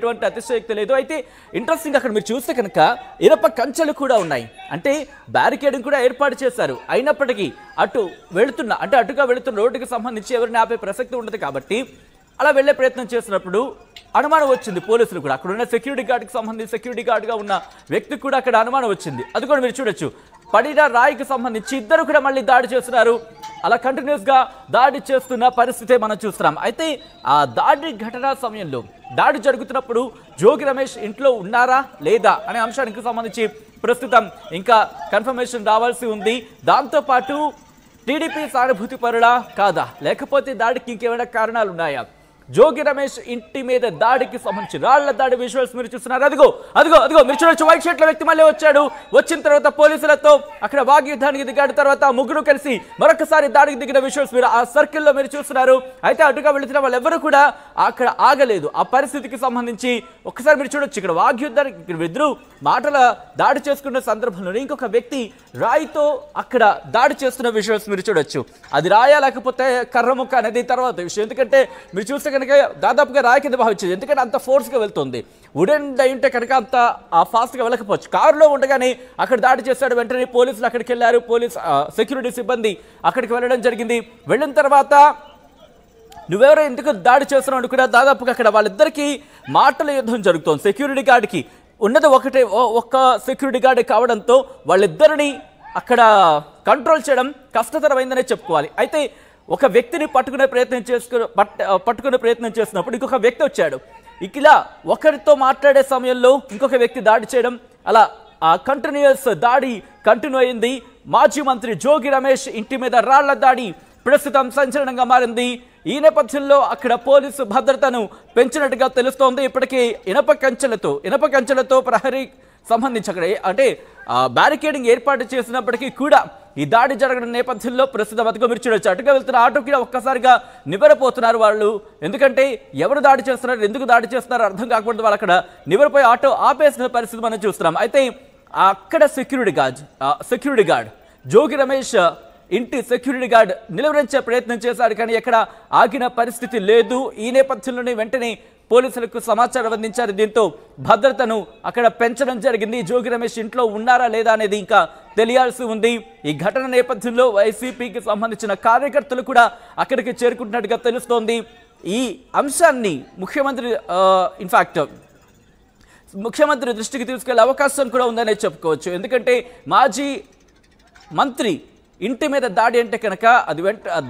ఎటువంటి అతిశయోక్తి లేదు. అయితే ఇంట్రెస్టింగ్ అక్కడ మీరు చూస్తే కనుక ఇనప కంచెలు కూడా ఉన్నాయి, అంటే బ్యారికేడింగ్ కూడా ఏర్పాటు చేశారు. అయినప్పటికీ అటుగా వెళుతున్న రోడ్డుకి సంబంధించి ఎవరిని ఆపే ప్రసక్తి ఉండదు కాబట్టి అలా వెళ్లే ప్రయత్నం చేసినప్పుడు అనుమానం వచ్చింది పోలీసులు కూడా. అక్కడ ఉన్న సెక్యూరిటీ గార్డ్కి సంబంధించి సెక్యూరిటీ గార్డ్గా ఉన్న వ్యక్తికి కూడా అక్కడ అనుమానం వచ్చింది. అది కూడా మీరు చూడొచ్చు. పడిన రాయికి సంబంధించి ఇద్దరు కూడా మళ్ళీ దాడి చేస్తున్నారు. అలా కంటిన్యూస్గా దాడి చేస్తున్న పరిస్థితే మనం చూస్తున్నాం. అయితే ఆ దాడి ఘటన సమయంలో దాడి జరుగుతున్నప్పుడు జోగి రమేష్ ఇంట్లో ఉన్నారా లేదా అనే అంశానికి సంబంధించి ప్రస్తుతం ఇంకా కన్ఫర్మేషన్ రావాల్సి ఉంది. దాంతోపాటు టీడీపీ సానుభూతి పరుడా కాదా, లేకపోతే దాడికి ఇంకేమైనా కారణాలు ఉన్నాయా? జోగి రమేష్ ఇంటి మీద దాడికి సంబంధించి రాళ్ల దాడి విజువల్స్ మీరు చూస్తున్నారు. అదిగో మీరు చూడొచ్చు. వైట్ షర్ట్ల వ్యక్తి మళ్ళీ వచ్చాడు. వచ్చిన తర్వాత పోలీసులతో అక్కడ వాగ్యుద్ధానికి దిగాడు. తర్వాత ముగ్గురు కలిసి మరొకసారి దాడికి దిగిన విజువల్స్ మీరు ఆ సర్కిల్లో మీరు చూస్తున్నారు. అయితే అటుగా వెళుతున్న వాళ్ళు ఎవరు కూడా అక్కడ ఆగలేదు. ఆ పరిస్థితికి సంబంధించి ఒక్కసారి మీరు చూడొచ్చు. ఇక్కడ వాగ్యుద్ధానికి ఇద్దరు మాటల దాడి చేసుకున్న సందర్భంలో ఇంకొక వ్యక్తి రాయితో అక్కడ దాడి చేస్తున్న విజువల్స్ మీరు చూడొచ్చు. అది రాయా లేకపోతే కర్రముక్క అనేది తర్వాత విషయం. ఎందుకంటే మీరు చూస్తే కనుక దాదాపుగా రాయి కింద భావించేది, ఎందుకంటే అంత ఫోర్స్గా వెళ్తుంది. వుడెన్ ఉంటే కనుక అంత ఫాస్ట్గా వెళ్ళకపోవచ్చు. కారులో ఉండగానే అక్కడ దాడి చేశాడు. వెంటనే పోలీసులు అక్కడికి వెళ్ళారు. సెక్యూరిటీ సిబ్బంది అక్కడికి వెళ్ళడం జరిగింది. వెళ్ళిన తర్వాత నువ్వెవరో ఎందుకు దాడి చేస్తున్నావు కూడా దాదాపుగా అక్కడ వాళ్ళిద్దరికీ మాటల యుద్ధం జరుగుతోంది. సెక్యూరిటీ గార్డ్కి ఉన్నది ఒక్క సెక్యూరిటీ గార్డ్ కావడంతో వాళ్ళిద్దరిని అక్కడ కంట్రోల్ చేయడం కష్టతరమైందనే చెప్పుకోవాలి. అయితే ఒక వ్యక్తిని పట్టుకునే ప్రయత్నం చేసినప్పుడు ఇంకొక వ్యక్తి వచ్చాడు. ఇలా ఒకరితో మాట్లాడే సమయంలో ఇంకొక వ్యక్తి దాడి చేయడం, అలా కంటిన్యూస్ దాడి కంటిన్యూ అయింది. మాజీ మంత్రి జోగి రమేష్ ఇంటి మీద రాళ్ల దాడి ప్రస్తుతం సంచలనంగా మారింది. ఈ నేపథ్యంలో అక్కడ పోలీసు భద్రతను పెంచినట్టుగా తెలుస్తోంది. ఇప్పటికీ ఇనప కంచెలతో ప్రహరీ సంబంధించి అక్కడ అంటే బ్యారికేడింగ్ ఏర్పాటు చేసినప్పటికీ కూడా ఈ దాడి జరగడం నేపథ్యంలో ప్రస్తుతం అదుగో మీరు చూడొచ్చు. అటుగా వెళ్తున్న ఆటోకి ఒక్కసారిగా నివ్వెరపోతున్నారు వాళ్ళు. ఎందుకంటే ఎవరు దాడి చేస్తున్నారు, ఎందుకు దాడి చేస్తున్నారు అర్థం కాకూడదు. వాళ్ళు అక్కడ నివ్వెరపోయి ఆటో ఆపేసిన పరిస్థితి మనం చూస్తున్నాం. అయితే అక్కడ సెక్యూరిటీ గార్డ్ జోగి రమేష్ ఇంటి సెక్యూరిటీ గార్డ్ నిలువరించే ప్రయత్నం చేశాడు, కానీ ఎక్కడ ఆగిన పరిస్థితి లేదు. ఈ నేపథ్యంలోనే వెంటనే పోలీసులకు సమాచారం అందించారు. దీంతో భద్రతను అక్కడ పెంచడం జరిగింది. జోగి రమేష్ ఇంట్లో ఉన్నారా లేదా అనేది ఇంకా తెలియాల్సి ఉంది. ఈ ఘటన నేపథ్యంలో వైసీపీకి సంబంధించిన కార్యకర్తలు కూడా అక్కడికి చేరుకుంటున్నట్టుగా తెలుస్తోంది. ఈ అంశాన్ని ముఖ్యమంత్రి దృష్టికి తీసుకెళ్లే అవకాశం కూడా ఉందనే చెప్పుకోవచ్చు. ఎందుకంటే మాజీ మంత్రి ఇంటి మీద దాడి అంటే కనుక అది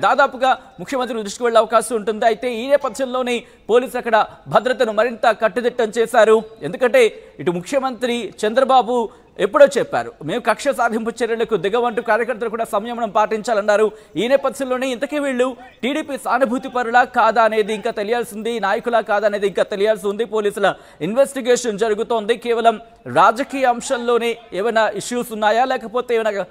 దాదాపుగా ముఖ్యమంత్రి దృష్టికి వెళ్ళే అవకాశం ఉంటుంది. అయితే ఈ నేపథ్యంలోనే పోలీసులు అక్కడ భద్రతను మరింత కట్టుదిట్టం చేశారు. ఎందుకంటే ఇటు ముఖ్యమంత్రి చంద్రబాబు ఎప్పుడో చెప్పారు, మేము కక్ష సాధింపు చర్యలకు దిగవంటూ కార్యకర్తలు కూడా సంయమనం పాటించాలన్నారు. ఈ నేపథ్యంలోనే ఇంతకీ వీళ్ళు టీడీపీ సానుభూతి పరులా కాదా అనేది ఇంకా తెలియాల్సింది, నాయకులా కాదా అనేది ఇంకా తెలియాల్సి ఉంది. పోలీసుల ఇన్వెస్టిగేషన్ జరుగుతోంది. కేవలం రాజకీయ అంశంలోనే ఏమైనా ఇష్యూస్ ఉన్నాయా, లేకపోతే ఏమైనా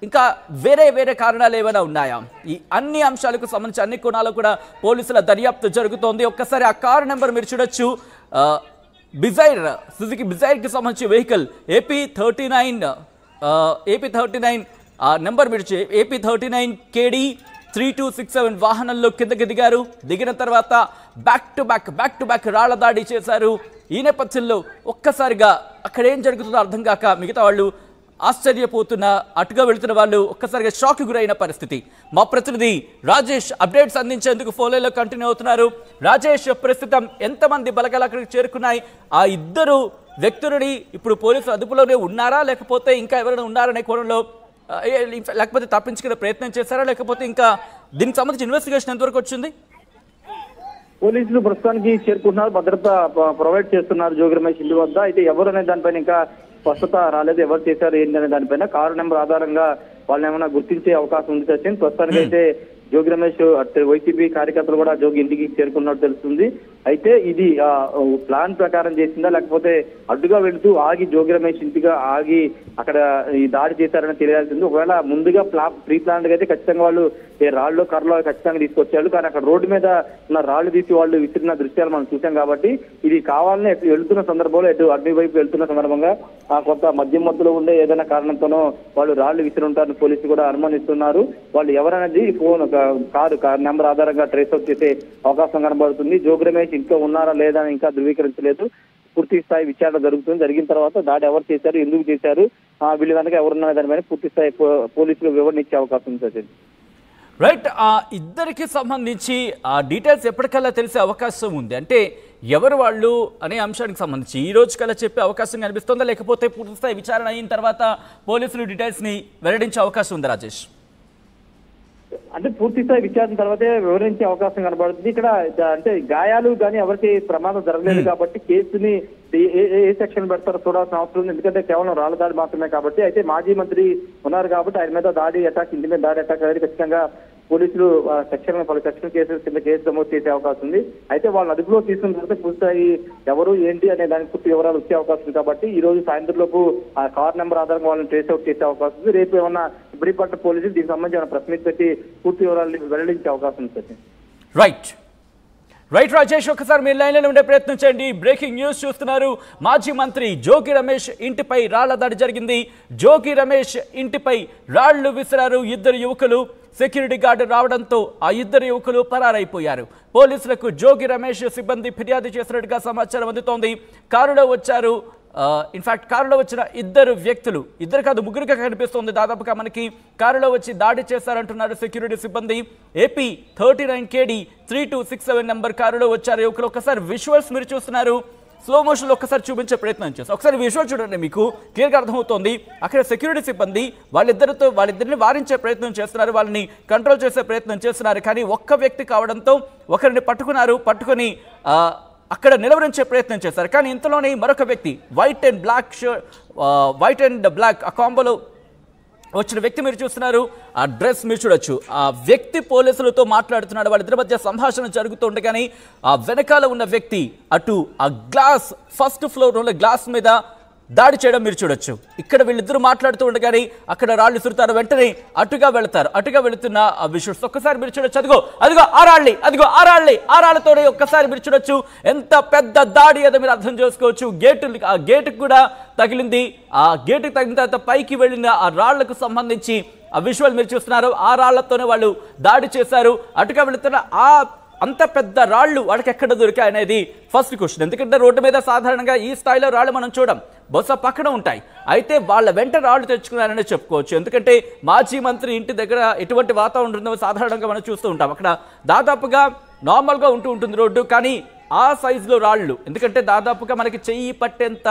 ఇంకా వేరే కారణాలు ఏమైనా ఉన్నాయా? ఈ అన్ని అంశాలకు సంబంధించి అన్ని కోణాలు కూడా పోలీసుల దర్యాప్తు జరుగుతోంది. ఒక్కసారి ఆ కారు నెంబర్ మీరు చూడొచ్చు. సుజుకి బిజైర్కి సంబంధించి వెహికల్ ఏపీ 39 నెంబర్ మీరు ఏపీ 39 KD 3267 వాహనంలో కిందకి దిగారు. దిగిన తర్వాత బ్యాక్ టు బ్యాక్ రాళ్ల దాడి చేశారు. ఈ నేపథ్యంలో ఒక్కసారిగా అక్కడ ఏం జరుగుతుందో అర్థం కాక మిగతా వాళ్ళు ఆశ్చర్యపోతున్న అటుగా వెళుతున్న వాళ్ళు ఒక్కసారిగా షాక్ గురైన పరిస్థితి. మా ప్రతినిధి రాజేష్ అప్డేట్స్ అందించేందుకు ఫోన్లో కంటిన్యూ అవుతున్నారు. రాజేష్, ప్రస్తుతం ఎంతమంది బలగాలు అక్కడికి చేరుకున్నాయి? ఆ ఇద్దరు వ్యక్తులని ఇప్పుడు పోలీసులు అదుపులోనే ఉన్నారా, లేకపోతే ఇంకా ఎవరైనా ఉన్నారనే కోణంలో, లేకపోతే తప్పించుకునే ప్రయత్నం చేశారా, లేకపోతే ఇంకా దీనికి సంబంధించి ఇన్వెస్టిగేషన్ ఎంతవరకు వచ్చింది? పోలీసులు ప్రస్తుతానికి చేరుకుంటున్నారు, భద్రత ప్రొవైడ్ చేస్తున్నారు జోగి రమేష్ ఇంటి వద్ద. అయితే ఎవరు అనే దానిపైన ఇంకా స్పష్టత రాలేదు. ఎవరు చేశారు ఏంటనే దానిపైన కారు నెంబర్ ఆధారంగా వాళ్ళని ఏమైనా గుర్తించే అవకాశం ఉంది సచిన్. ప్రస్తుతానికి అయితే జోగి రమేష్ వైసీపీ కార్యకర్తలు కూడా జోగి ఇంటికి చేరుకున్నట్టు తెలుస్తుంది. అయితే ఇది ప్లాన్ ప్రకారం చేసిందా, లేకపోతే అడ్డుగా వెళుతూ ఆగి జోగి రమేష్ ఇంటిగా ఆగి అక్కడ ఈ దాడి చేశారని తెలియాల్సింది. ఒకవేళ ముందుగా ప్రీ ప్లాన్ అయితే ఖచ్చితంగా వాళ్ళు రాళ్ళు కర్రలో ఖచ్చితంగా తీసుకొచ్చారు. కానీ అక్కడ రోడ్డు మీద ఉన్న రాళ్లు తీసి వాళ్ళు విసిరిన దృశ్యాలు మనం చూసాం కాబట్టి ఇది కావాలని వెళ్తున్న సందర్భంలో అగ్ని వైపు వెళ్తున్న సందర్భంగా కొంత మద్యం మత్తులో ఉండే ఏదైనా కారణంతోనో వాళ్ళు రాళ్లు విసిరి ఉంటారని పోలీసులు కూడా అనుమానిస్తున్నారు. వాళ్ళు ఎవరనేది కారు నెంబర్ ఆధారంగా ట్రేస్ అవుట్ చేసే అవకాశం కనబడుతుంది. జోగి రమేష్ ఇంట్లో ఉన్నారా లేదా అని ఇంకా ధృవీకరించలేదు. పూర్తి స్థాయి విచారణ జరుగుతుంది. జరిగిన తర్వాత దాడి ఎవరు చేశారు, ఎందుకు చేశారు, వీళ్ళు కనుక ఎవరున్నా దానిపైన పూర్తి స్థాయి పోలీసులు వివరణ ఇచ్చే అవకాశం ఉంది సచిన్. రైట్, ఆ ఇద్దరికి సంబంధించి ఆ డీటెయిల్స్ ఎప్పటికల్లా తెలిసే అవకాశం ఉంది? అంటే ఎవరు వాళ్ళు అనే అంశానికి సంబంధించి ఈ రోజు కల్లా చెప్పే అవకాశం కనిపిస్తుందా, లేకపోతే పూర్తి స్థాయి విచారణ అయిన తర్వాత పోలీసులు డీటెయిల్స్ ని వెల్లడించే అవకాశం ఉందా రాజేష్? అంటే పూర్తి స్థాయి విచారణ తర్వాతే వివరించే అవకాశం కనబడుతుంది. ఇక్కడ అంటే గాయాలు కానీ ఎవరికి ప్రమాదం జరగలేదు కాబట్టి కేసుని ఏ సెక్షన్ పెడతారో చూడాల్సిన అవసరం ఉంది. ఎందుకంటే కేవలం రాళ్ల దాడి మాత్రమే కాబట్టి. అయితే మాజీ మంత్రి ఉన్నారు కాబట్టి ఆయన మీద దాడి అటాక్, ఇంటి మీద దాడి అటాక్ అనేది ఖచ్చితంగా పోలీసులు పలు సెక్షన్ కేసుల కింద కేసు నమోదు చేసే అవకాశం ఉంది. అయితే వాళ్ళని అదుపులో తీసుకున్న తర్వాత పూర్తి ఎవరు ఏంటి అనే దానికి పూర్తి వివరాలు వచ్చే అవకాశం ఉంది కాబట్టి ఈ రోజు సాయంత్రం లోపు ఆ కార్ నెంబర్ ఆధారంగా వాళ్ళని ట్రేస్ అవుట్ చేసే అవకాశం ఉంది. రేపు ఏమన్నా ఇబ్బందిపడ్డ పోలీసులు దీనికి సంబంధించిన ప్రెస్ మీట్ పెట్టి పూర్తి వివరాలు వెల్లడించే అవకాశం ఉంది. రైట్ రాజేష్, ఒకసారి మీరు లైన్లో ఉండే ప్రయత్నం చేయండి. బ్రేకింగ్ న్యూస్ చూస్తున్నారు. మాజీ మంత్రి జోగి రమేష్ ఇంటిపై రాళ్ల దాడి జరిగింది. జోగి రమేష్ ఇంటిపై రాళ్లు విసిరారు ఇద్దరు యువకులు. సెక్యూరిటీ గార్డు రావడంతో ఆ ఇద్దరు యువకులు పరారైపోయారు. పోలీసులకు జోగి రమేష్ సిబ్బంది ఫిర్యాదు చేసినట్టుగా సమాచారం అందుతోంది. కారులో వచ్చారు. ఇన్ఫాక్ట్ కారులో వచ్చిన ఇద్దరు వ్యక్తులు, ఇద్దరు కాదు ముగ్గురుగా కనిపిస్తోంది దాదాపుగా మనకి, కారులో వచ్చి దాడి చేశారంటున్నారు సెక్యూరిటీ సిబ్బంది. ఏపీ 39 KD 3267 నెంబర్ కారులో వచ్చారు యువకులు. ఒకసారి విజువల్స్ మీరు చూస్తున్నారు, స్లో మోషన్లో ఒకసారి చూపించే ప్రయత్నం చేస్తాం. ఒకసారి విజువల్ చూడండి, మీకు క్లియర్గా అర్థమవుతోంది. అక్కడ సెక్యూరిటీ సిబ్బంది వాళ్ళిద్దరిని వారించే ప్రయత్నం చేస్తున్నారు, వాళ్ళని కంట్రోల్ చేసే ప్రయత్నం చేస్తున్నారు. కానీ ఒక్క వ్యక్తి కావడంతో ఒకరిని పట్టుకొని అక్కడ నిలవరించే ప్రయత్నం చేశారు. కానీ ఇంతలోనే మరొక వ్యక్తి వైట్ అండ్ బ్లాక్ ఆ కాంబోలో వచ్చిన వ్యక్తి మీరు చూస్తున్నారు. ఆ డ్రెస్ మీరు చూడొచ్చు. ఆ వ్యక్తి పోలీసులతో మాట్లాడుతున్నాడు. వాళ్ళిద్దరి మధ్య సంభాషణ జరుగుతుండగానే ఆ వెనకాల ఉన్న వ్యక్తి అటు ఆ గ్లాస్ ఫస్ట్ ఫ్లోర్ ఉన్న గ్లాస్ మీద దాడి చేయడం మీరు చూడొచ్చు. ఇక్కడ వీళ్ళిద్దరూ మాట్లాడుతూ ఉండగానే అక్కడ రాళ్ళు విసురుతారు. వెంటనే అటుగా వెళుతున్న ఆ విజువల్స్ ఒక్కసారి మీరు చూడొచ్చు. అదిగో ఆ రాళ్ళతోనే ఒక్కసారి మీరు చూడొచ్చు. ఎంత పెద్ద దాడి ఏదో మీరు అర్థం చేసుకోవచ్చు. ఆ గేటుకు కూడా తగిలింది. ఆ గేటుకు తగిలిన తర్వాత పైకి వెళ్ళిన ఆ రాళ్లకు సంబంధించి ఆ విజువల్ మీరు చూస్తున్నారు. ఆ రాళ్లతోనే వాళ్ళు దాడి చేశారు. అటుగా వెళుతున్న ఆ అంత పెద్ద రాళ్ళు వాళ్ళకి ఎక్కడ దొరికాయి అనేది ఫస్ట్ క్వశ్చన్. ఎందుకంటే రోడ్డు మీద సాధారణంగా ఈ స్థాయిలో రాళ్ళు మనం చూడం, బహుశా పక్కన ఉంటాయి. అయితే వాళ్ళ వెంట రాళ్ళు తెచ్చుకున్నారనే చెప్పుకోవచ్చు. ఎందుకంటే మాజీ మంత్రి ఇంటి దగ్గర ఎటువంటి వాతావరణం ఉంటుందో సాధారణంగా మనం చూస్తూ ఉంటాం. అక్కడ దాదాపుగా నార్మల్గా ఉంటుంది రోడ్డు, కానీ ఆ సైజులో రాళ్ళు, ఎందుకంటే దాదాపుగా మనకి చెయ్యి పట్టేంత